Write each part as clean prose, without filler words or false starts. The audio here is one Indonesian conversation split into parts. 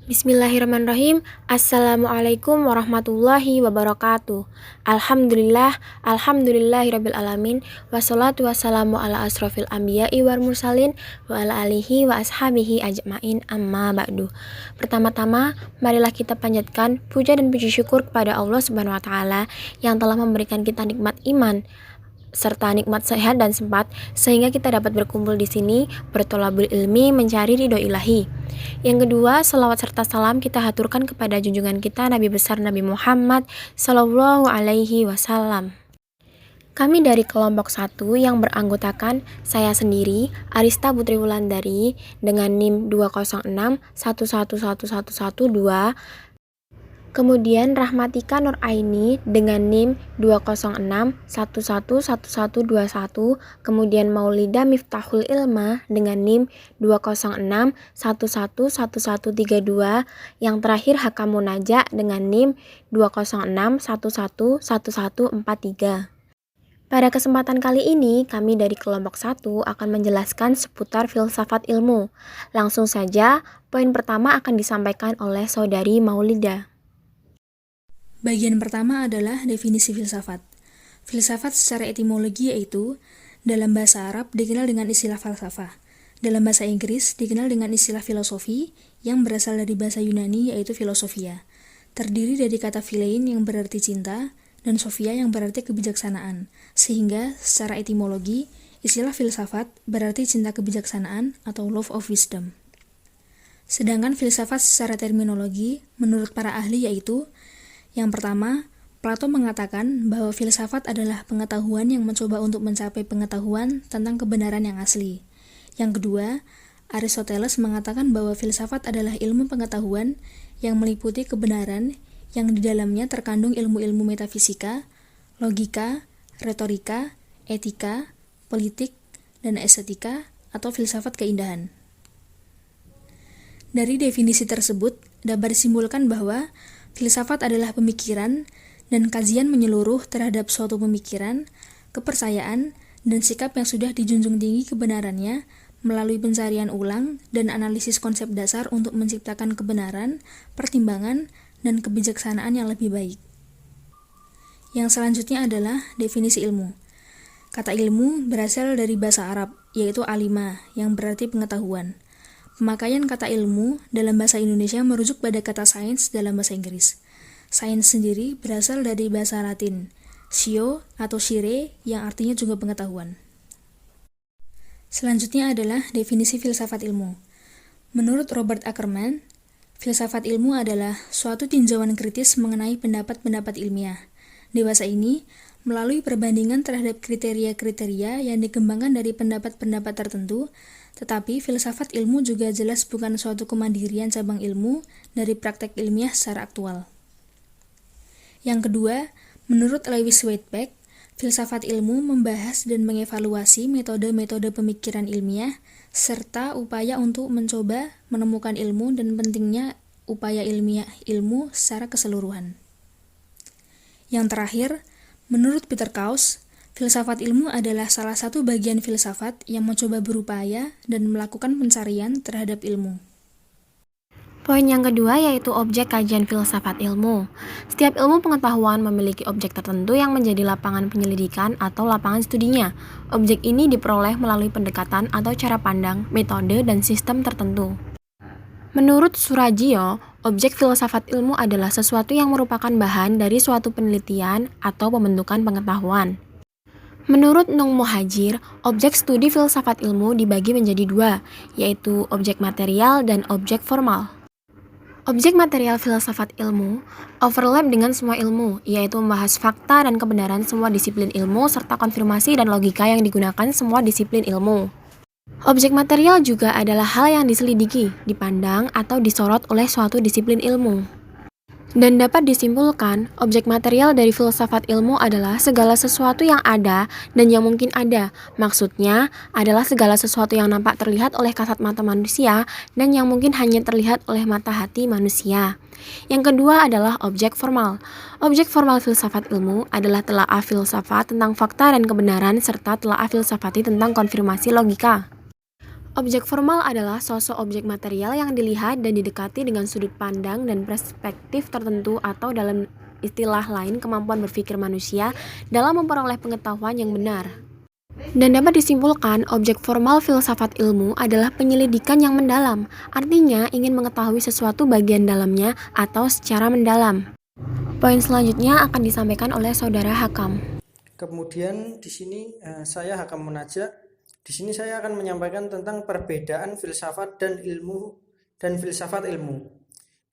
Bismillahirrahmanirrahim. Assalamualaikum warahmatullahi wabarakatuh. Alhamdulillahirabbil alamin. Wassalatu wassalamu ala asrofil anbiya'i wal mursalin wa ala alihi wa ashabihi ajmain, amma ba'du. Pertama-tama, marilah kita panjatkan puja dan puji syukur kepada Allah Subhanahu wa taala yang telah memberikan kita nikmat iman serta nikmat sehat dan sempat sehingga kita dapat berkumpul di sini bertolabul ilmi mencari ridho ilahi. Yang kedua, selawat serta salam kita haturkan kepada junjungan kita Nabi besar Nabi Muhammad Sallallahu Alaihi Wasallam. Kami dari kelompok 1 yang beranggotakan saya sendiri, Arista Putri Wulandari, dengan NIM 206111112, kemudian Rahmatika Nur Aini dengan NIM 206111121, kemudian Maulida Miftahul Ilma dengan NIM 206111132, yang terakhir Haka Munaja dengan NIM 206111143. Pada kesempatan kali ini, kami dari kelompok 1 akan menjelaskan seputar filsafat ilmu. Langsung saja, poin pertama akan disampaikan oleh Saudari Maulida. Bagian pertama adalah definisi filsafat. Filsafat secara etimologi yaitu, dalam bahasa Arab dikenal dengan istilah falsafah. Dalam bahasa Inggris dikenal dengan istilah filosofi yang berasal dari bahasa Yunani yaitu filosofia. Terdiri dari kata philein yang berarti cinta dan sophia yang berarti kebijaksanaan. Sehingga secara etimologi, istilah filsafat berarti cinta kebijaksanaan atau love of wisdom. Sedangkan filsafat secara terminologi menurut para ahli yaitu, yang pertama, Plato mengatakan bahwa filsafat adalah pengetahuan yang mencoba untuk mencapai pengetahuan tentang kebenaran yang asli. Yang kedua, Aristoteles mengatakan bahwa filsafat adalah ilmu pengetahuan yang meliputi kebenaran yang di dalamnya terkandung ilmu-ilmu metafisika, logika, retorika, etika, politik, dan estetika atau filsafat keindahan. Dari definisi tersebut dapat disimpulkan bahwa filsafat adalah pemikiran dan kajian menyeluruh terhadap suatu pemikiran, kepercayaan, dan sikap yang sudah dijunjung tinggi kebenarannya melalui pencarian ulang dan analisis konsep dasar untuk menciptakan kebenaran, pertimbangan, dan kebijaksanaan yang lebih baik. Yang selanjutnya adalah definisi ilmu. Kata ilmu berasal dari bahasa Arab, yaitu alima, yang berarti pengetahuan. Pemakaian kata ilmu dalam bahasa Indonesia merujuk pada kata sains dalam bahasa Inggris. Sains sendiri berasal dari bahasa Latin, scio atau scire, yang artinya juga pengetahuan. Selanjutnya adalah definisi filsafat ilmu. Menurut Robert Ackerman, filsafat ilmu adalah suatu tinjauan kritis mengenai pendapat-pendapat ilmiah. Dewasa ini, melalui perbandingan terhadap kriteria-kriteria yang dikembangkan dari pendapat-pendapat tertentu, tetapi filsafat ilmu juga jelas bukan suatu kemandirian cabang ilmu dari praktek ilmiah secara aktual. Yang kedua, menurut Lewis Whiteback, filsafat ilmu membahas dan mengevaluasi metode-metode pemikiran ilmiah serta upaya untuk mencoba menemukan ilmu dan pentingnya upaya ilmiah ilmu secara keseluruhan. Yang terakhir, menurut Peter Krauss, filsafat ilmu adalah salah satu bagian filsafat yang mencoba berupaya dan melakukan pencarian terhadap ilmu. Poin yang kedua yaitu objek kajian filsafat ilmu. Setiap ilmu pengetahuan memiliki objek tertentu yang menjadi lapangan penyelidikan atau lapangan studinya. Objek ini diperoleh melalui pendekatan atau cara pandang, metode, dan sistem tertentu. Menurut Surajio, objek filsafat ilmu adalah sesuatu yang merupakan bahan dari suatu penelitian atau pembentukan pengetahuan. Menurut Nung Muhajir, objek studi filsafat ilmu dibagi menjadi dua, yaitu objek material dan objek formal. Objek material filsafat ilmu overlap dengan semua ilmu, yaitu membahas fakta dan kebenaran semua disiplin ilmu serta konfirmasi dan logika yang digunakan semua disiplin ilmu. Objek material juga adalah hal yang diselidiki, dipandang, atau disorot oleh suatu disiplin ilmu. Dan dapat disimpulkan, objek material dari filsafat ilmu adalah segala sesuatu yang ada dan yang mungkin ada. Maksudnya adalah segala sesuatu yang nampak terlihat oleh kasat mata manusia dan yang mungkin hanya terlihat oleh mata hati manusia. Yang kedua adalah objek formal. Objek formal filsafat ilmu adalah telaah filsafat tentang fakta dan kebenaran serta telaah filsafati tentang konfirmasi logika. Objek formal adalah sosok objek material yang dilihat dan didekati dengan sudut pandang dan perspektif tertentu, atau dalam istilah lain kemampuan berpikir manusia dalam memperoleh pengetahuan yang benar. Dan dapat disimpulkan, objek formal filsafat ilmu adalah penyelidikan yang mendalam, artinya ingin mengetahui sesuatu bagian dalamnya atau secara mendalam. Poin selanjutnya akan disampaikan oleh Saudara Hakam. Kemudian di sini saya Hakam Munajat. Di sini saya akan menyampaikan tentang perbedaan filsafat dan ilmu dan filsafat ilmu.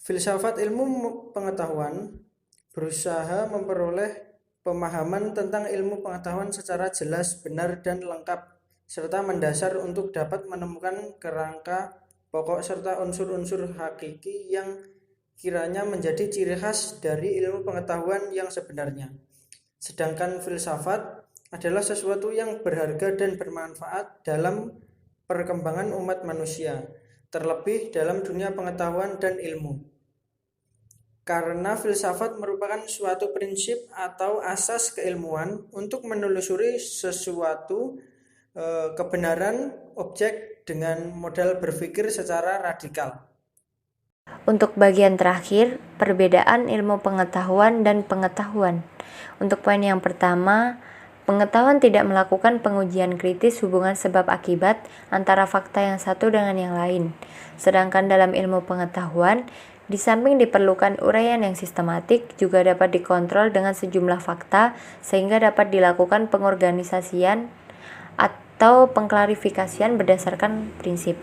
Filsafat ilmu pengetahuan berusaha memperoleh pemahaman tentang ilmu pengetahuan secara jelas, benar, dan lengkap, serta mendasar untuk dapat menemukan kerangka pokok serta unsur-unsur hakiki yang kiranya menjadi ciri khas dari ilmu pengetahuan yang sebenarnya. Sedangkan filsafat adalah sesuatu yang berharga dan bermanfaat dalam perkembangan umat manusia, terlebih dalam dunia pengetahuan dan ilmu. Karena filsafat merupakan suatu prinsip atau asas keilmuan untuk menelusuri sesuatu kebenaran objek dengan modal berpikir secara radikal. Untuk bagian terakhir, perbedaan ilmu pengetahuan dan pengetahuan. Untuk poin yang pertama, pengetahuan tidak melakukan pengujian kritis hubungan sebab akibat antara fakta yang satu dengan yang lain. Sedangkan dalam ilmu pengetahuan, di samping diperlukan uraian yang sistematik, juga dapat dikontrol dengan sejumlah fakta sehingga dapat dilakukan pengorganisasian atau pengklarifikasian berdasarkan prinsip.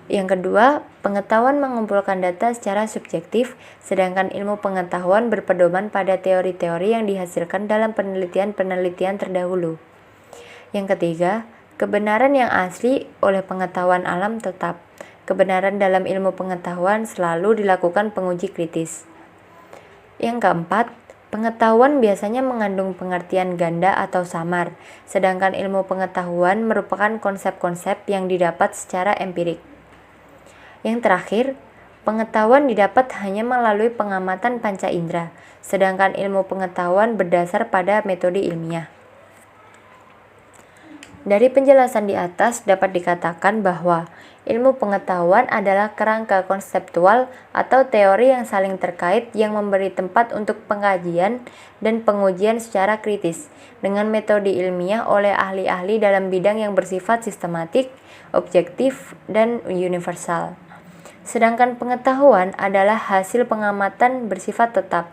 Yang kedua, pengetahuan mengumpulkan data secara subjektif, sedangkan ilmu pengetahuan berpedoman pada teori-teori yang dihasilkan dalam penelitian-penelitian terdahulu. Yang ketiga, kebenaran yang asli oleh pengetahuan alam tetap. Kebenaran dalam ilmu pengetahuan selalu dilakukan penguji kritis. Yang keempat, pengetahuan biasanya mengandung pengertian ganda atau samar, sedangkan ilmu pengetahuan merupakan konsep-konsep yang didapat secara empirik. Yang terakhir, pengetahuan didapat hanya melalui pengamatan panca indera, sedangkan ilmu pengetahuan berdasar pada metode ilmiah. Dari penjelasan di atas dapat dikatakan bahwa ilmu pengetahuan adalah kerangka konseptual atau teori yang saling terkait yang memberi tempat untuk pengkajian dan pengujian secara kritis dengan metode ilmiah oleh ahli-ahli dalam bidang yang bersifat sistematik, objektif, dan universal. Sedangkan pengetahuan adalah hasil pengamatan bersifat tetap,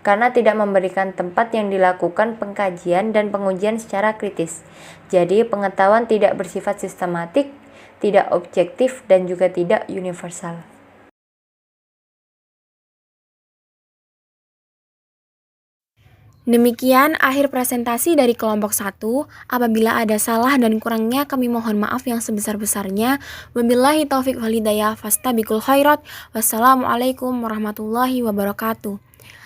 karena tidak memberikan tempat yang dilakukan pengkajian dan pengujian secara kritis. Jadi pengetahuan tidak bersifat sistematik, tidak objektif, dan juga tidak universal. Demikian akhir presentasi dari kelompok 1. Apabila ada salah dan kurangnya kami mohon maaf yang sebesar-besarnya. Wabillahi taufiq wal hidayah, fastabiqul khairat. Wassalamualaikum warahmatullahi wabarakatuh.